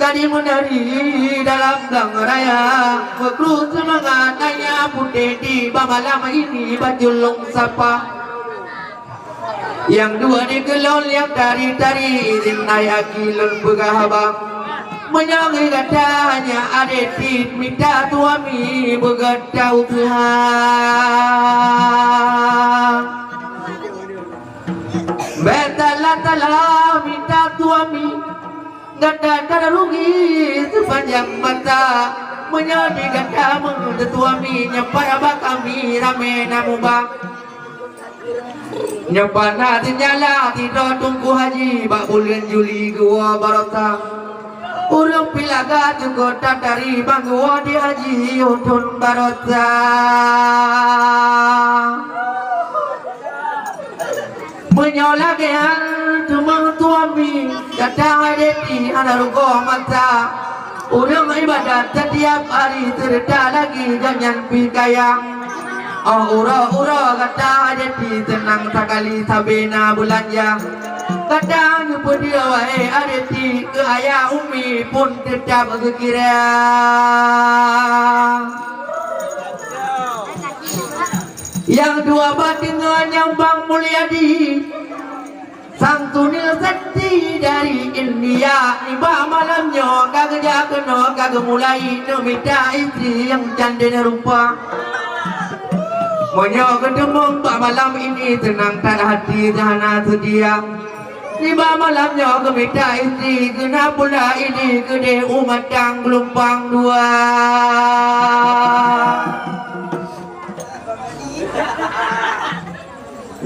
tadi menari dalam gang raya, berkerut semangat nanya putih di malam ini bajulung sapa. Yang dua dikelon yang tari-tari izin naik kilon bergahabang. Menyanyi katanya adetit minta tuami bergatau Tuhan. Betala-tala minta tuami ganda rugi sepanjang mata. Menyanyi ganda mentetuami nyapara kami rame namubang. Nyapana tinyala tidak tunggu haji bak bulan Juli gua barata. Urang pilaga juga dari bangwa di haji utun barata. Menyolagean cuma tuami kata hadeti anarugo mata. Urang ibadat setiap hari terda lagi jangan pikayang. Oh ura kata adeti tenang sekali sabena belanja. Kadang jumpa dia wae adeti ke ayah umi pun tetap kekira. Yang dua batingan yang Bang Mulyadi Sang Tunil Sakti dari India. Iba malamnya kagak kena kagak mulai minta istri yang cantik rupa. Monya ketemu pak malam ini tenang tak hati jana sedia. Tiba malamnya ke minta istri kena pula ini gede umat yang gelombang dua.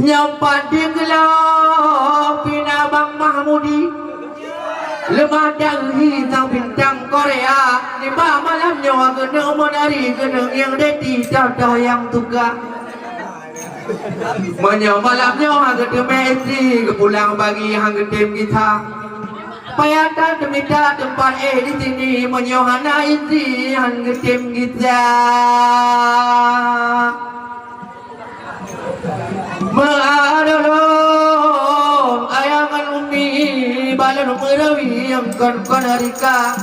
Nyampat di gelap pina Bang Mahmudi. Lemah dahi sang bintang Korea. Tiba malamnya kena menari kena yang deti dah yang tukar. Menyo malamnya hang temesi kepulang bagi hang tem kita. Payatan temita tempat di sini menyo hana isi hang tem kita. Meadolong ayangan umi balan merawi yang kon harika.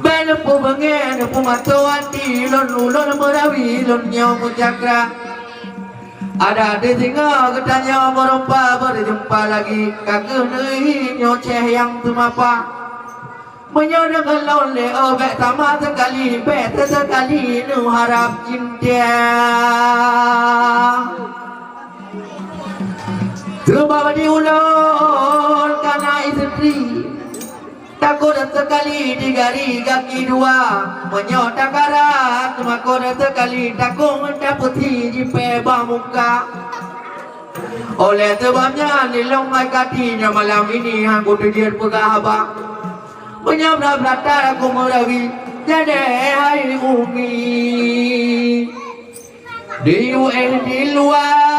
Ben pu bengen pu matawati lon ulon merawi lon nyong cakra. Ada di singa ketanya merumpa berjumpa lagi kakek nehi nyoceh yang tumapa. Menyodokan lonle obek sama sekali bete sekali nu harap cinta. Coba diulur karena istri takut sekali digari kaki dua. Menyota karat makut sekali takut mendapati jipe muka. Oleh sebabnya nilong mai katinya malam ini aku tujuan pegahaba. Menyabrak latar aku merawi jadi hai umi. Di UN di luar